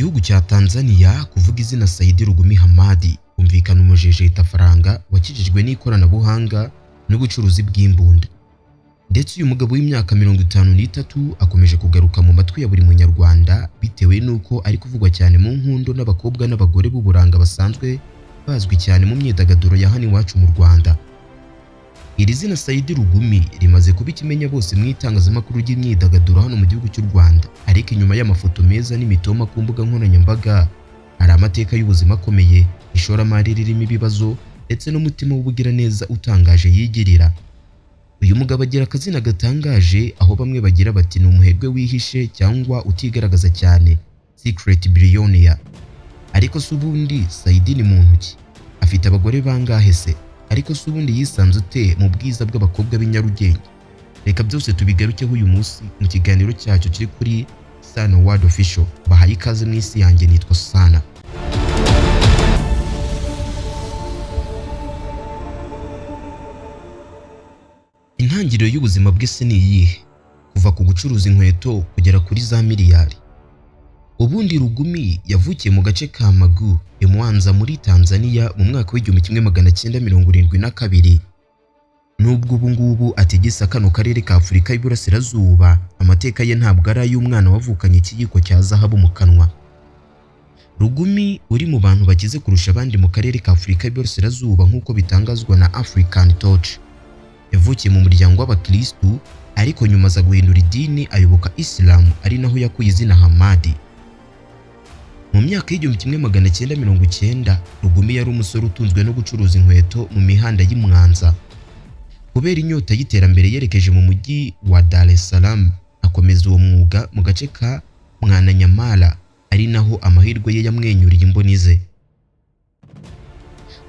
gihugu cya Tanzania kuvuga izina Said Rugumi Hamadi kumvikana umujejeta faranga wakijijwe n'ikoranabuhanga n'ubucuruzi bw'imbunda. Ndetse uyu mugabo w'imyaka 53 akomeje kugaruka mu matwi ya buri munyarwanda bitewe nuko ari kuvugwa cyane mu nkundo n'abakobwa n'abagore b'uburanga basanzwe bazwi cyane mu myidagaduro ya hano iwacu mu Rwanda. Iri zina Said Rugumi rimaze kuba ikimenya bose mu itangazamakuru ry'imyidagaduro hano mu gihugu cy'u Rwanda, ariko inyuma y'amafoto meza n'imitoma ku mbuga nkoranyambaga hari amateka y'ubuzima akomeye, ishoramari ririmo ibibazo ndetse n'umutima w'ubugiraneza utangaje yigirira. Uyu mugabo agira akazina gatangaje aho bamwe bagira bati ni umuherwe wihishe cyangwa utigaragaza cyane, secret billionaire. Ariko subundi Said ni muntu ki? Afite abagore bangahe se? Ariko subundi yisanze ute mu bwiza bw'abakobwa b'inyarugenge? Reka byose tubigarukeho uyu munsi mu kiganiro cyacu kiri kuri Sana World Official. Bahaye ikaze mu isi yanjye, nitwa Sana. Intangiriro y'ubuzima bwe se ni iyihe? Kuva ku gucuruza inkweto kugera kuri za miliyari. Ubundi Rugumi yavukiye mu gace ka Magu i Mwanza muri Tanzania mu mwaka w'1972. Nubwo ubu ngubu ategesa kano karere ka Afurika y'Iburasirazuba, amateka ye ntabwo ari ay'umwana wavukanye ikiyiko cya zahabu mu kanwa. Rugumi uri mu bantu bakize kurusha abandi mu karere ka Afurika y'Iburasirazuba nk'uko bitangazwa na African Touch. Yavukiye mu muryango w'abakristu, ariko nyuma aza guhindura idini ayoboka Islam, ari naho yakuye izina Hamadi. Mu myaka y'1990 Rugumi yari umusore utunzwe no gucuruza inkweto mu mihanda y'i Mwanza. Kubera inyota y'iterambere yerekeje mu mujyi wa Dar es Salaam, akomeza uwo mwuga mu gace ka Mwananyamala, ari naho amahirwe ye yamwenyuriye imboni ze.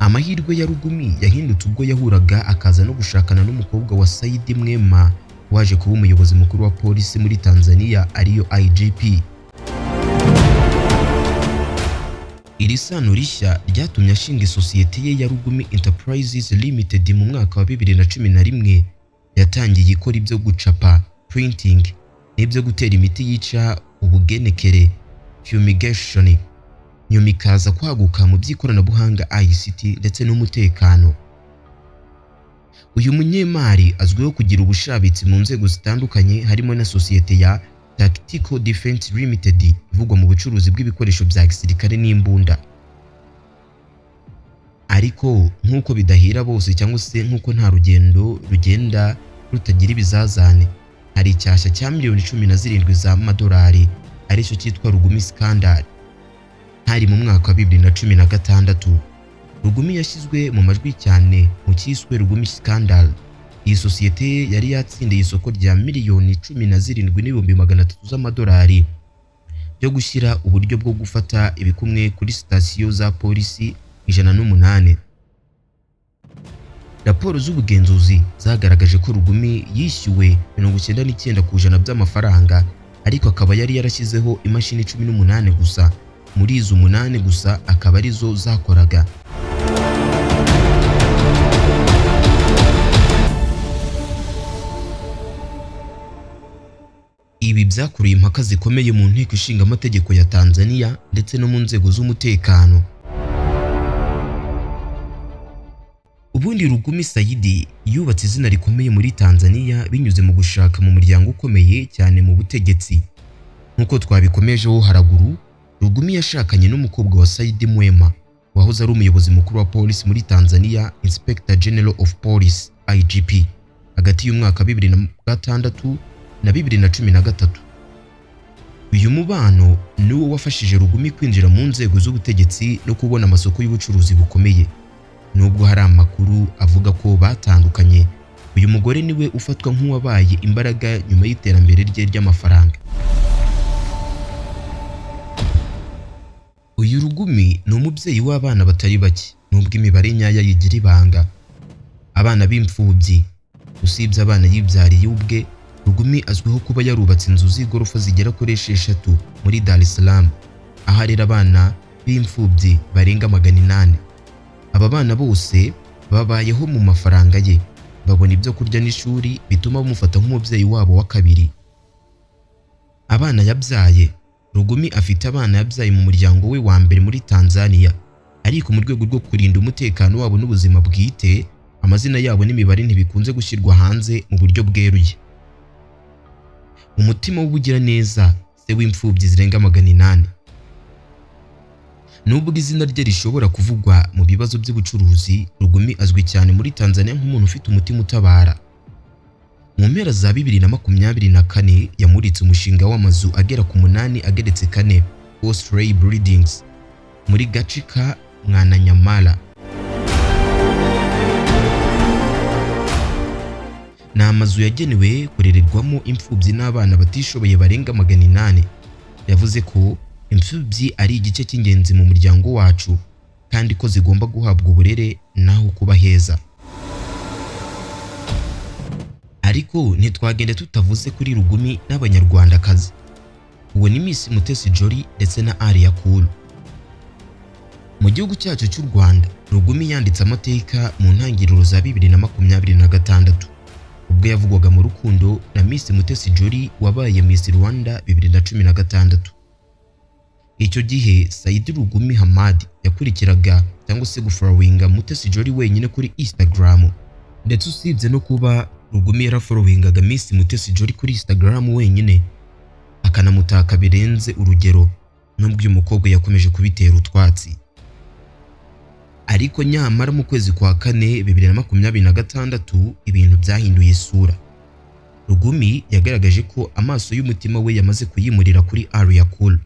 Amahirwe ya Rugumi yahindutse ubwo yahuraga akaza no gushakana n'umukobwa wa Said Mwema waje kuba umuyobozi mukuru wa polisi muri Tanzania ariyo IGP. Iri sano rishya ryatumye ashinga isosiyete ye ya Rugumi Enterprises Limited mu mwaka wa 2011. Yatangiye ikora ibyo gucapa, printing, n'ibyo gutera imiti yica ubugenekere, fumigation. Nyuma ikaza kwaguka mu by'ikoranabuhanga ICT ndetse n'umutekano. Uyu munyemari azwiho kugira ubushabitsi mu nzego zitandukanye, harimo na sosiyete ya Tactical Defense Limited ivugwa mu bucuruzi bw'ibikoresho bya gisirikare n'imbunda. Ariko nk'uko bidahira bose cyangwa se nk'uko nta rugendo rugenda rutagira ibizazane, hari icyasha cya miliyoni 17 z'amadolari aricyo cyitwa Rugumi Scandal. Hari mu mwaka wa 2016 Rugumi yashyizwe mu majwi cyane mu cyiswe Rugumi Scandal. Iyi sosiyete yari yatsindiye isoko rya miliyoni 17,300 z'amadolari byo gushyira uburyo bwo gufata ibikumwe kuri sitasiyo za polisi 108. Raporo z'ubugenzuzi zagaragaje ko Rugumi yishyuwe 99% by'amafaranga, ariko akaba yari yarashyizeho imashini 18 gusa. Muri izo 8 gusa akaba arizo zakoraga. Ibi byakuruye impaka zikomeye mu nteko ishinga amategeko ya Tanzania ndetse no mu nzego z'umutekano. Ubundi Rugumi Said yubatse izina rikomeye muri Tanzania binyuze mu gushaka mu muryango ukomeye cyane mu butegetsi. Nkuko twabikomejeho haraguru, Rugumi yashakanye n'umukobwa wa Said Mwema wahoze ari umuyobozi mukuru wa polisi muri Tanzania, Inspector General of Police IGP, hagati y'umwaka 2006 na 2013. Uyu mubano niwo wafashije Rugumi kwinjira mu nzego z'ubutegetsi no kubona amasoko y'ubucuruzi bukomeye. Nubwo hari amakuru avuga ko batandukanye, uyu mugore niwe ufatwa nk'uwabaye imbaraga nyuma y'iterambere rye ry'amafaranga. Uyu Rugumi ni umubyeyi w'abana batari bake, nubwo imibare nyaya yigira ibanga. Abana b'imfubyi. Usibye abana yibyariye ubwe, Rugumi azwiho kuba yarubatse inzu z'igorofa zigera kuri 6 muri Dar es Salaam, aho arera abana b'imfubyi barenga 800. Aba bana bose babayeho mu mafaranga ye, babona ibyo kurya n'ishuri bituma bamufata nk'umubyeyi wabo wa kabiri. Abana yabyaye Rugumi afite abana yabyaye mu muryango we wa mbere muri Tanzania, ariko mu rwego rwo kurinda umutekano wabo n'ubuzima bwite, amazina yabo n'imibare ntibikunze gushyirwa hanze mu buryo bweruye. Umutima w'ubugiraneza, se w'imfubyi zirenga 800. Nubwo izina rye rishobora kuvugwa mu bibazo by'ubucuruzi, Rugumi azwi cyane muri Tanzania nk'umuntu ufite umutima utabara. Mu mpera za 2024 yamuritse umushinga w'amazu agera ku 8 ageretse 4 Osprey Buildings muri gace ka Mwananyamala. Ni amazu yagenewe kurererwamo imfubyi n'abana batishoboye barenga 800. Yavuze ko imfubyi ari igice cy'ingenzi mu muryango wacu kandi ko zigomba guhabwa uburere naho kuba heza. Ariko ntitwagenda tutavuze kuri Rugumi n'Abanyarwandakazi. Uwo ni Miss Mutesi Jolly ndetse na Alia Cool. Mu gihugu cyacu cy'u Rwanda, Rugumi yanditse amateka mu ntangiriro za 2026 ubwo yavugwaga mu rukundo na Miss Mutesi Jolly wabaye Miss Rwanda 2016. Icyo gihe Saidi Rugumi Hamad yakurikiraga cyangwa se gufollowinga Mutesi Jolly wenyine kuri Instagram, ndetse usibye no kuba Rugumi yarafollowingaga Miss Mutesi Jolly kuri Instagram wenyine, akanamutaka birenze urugero, nubwo uyu mukobwa yakomeje kubitera utwatsi. Ariko nyamara mu kwezi kwa 4 2026 ibintu byahinduye isura. Rugumi yagaragaje ko amaso y'umutima we yamaze kuyimurira kuri Alia Cool,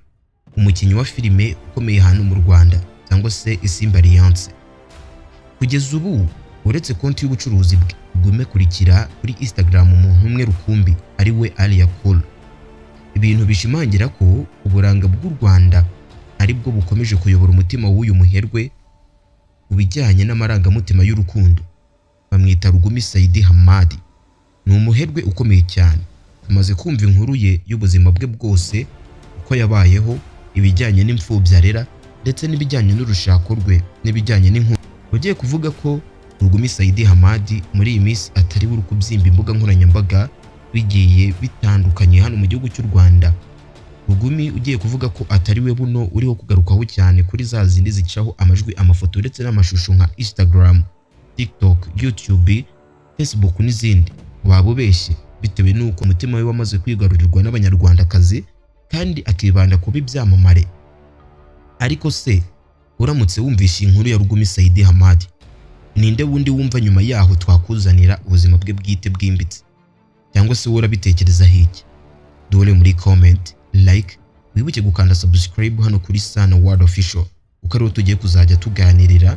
umukinnyi wa filime ukomeye hano mu Rwanda cyangwa se Isimbi Alliance. Kugeza ubu uretse konti y'ubucuruzi bwe, Rugumi kurikira kuri Instagram umuntu umwe rukumbi ari we Alia Cool. Ibintu bishimangira ko uburanga bw'u Rwanda ari bwo bukomeje kuyobora umutima w'uyu muherwe ubijyanye n'amarangamutima y'urukundo. Bamwita Rugumi Saidi Hamad. Ni umuherwe ukomeye cyane. Tumaze kumva inkuru ye y'ubuzima bwe bwose, uko yabayeho, ibijyanye n'imfubyi arera ndetse n'ibijyanye n'urushako rwe n'ibijyanye n'inkuru. Ugiye kuvuga ko Rugumi Saidi Hamad muri iyi minsi atari buri kubyimba imbuga nkoranyambaga bigiye bitandukanye hano mu gihugu cy'u Rwanda. Rugumi ugiye kuvuga ko atari we buno uriho kugarukaho cyane kuri za zindi zicaho amajwi, amafoto ndetse n'amashusho nka Instagram, TikTok, YouTube, Facebook n'izindi. Waba ubeshye bitewe n'uko umutima we wamaze kwigarurirwa n'Abanyarwandakazi kandi akibanda kuba ibyamamare. Ariko se uramutse wumvishe inkuru ya Rugumi Saidi Hamad, ninde wundi wumva nyuma yaho twakuzanira ubuzima bwe bwite bwimbitse? Cyangwa se urabitekereza hiki? Dore muri comment, like, wibuke gukanda subscribe hano kuri Sana World Official, uko ariho tugiye kuzajya tuganirira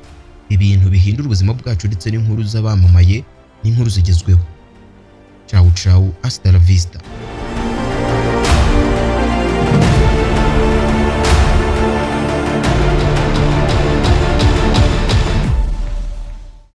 ibintu bihindura ubuzima bwacu ndetse n'inkuru z'abamamaye n'inkuru zigezweho. Ciao ciao, hasta la vista.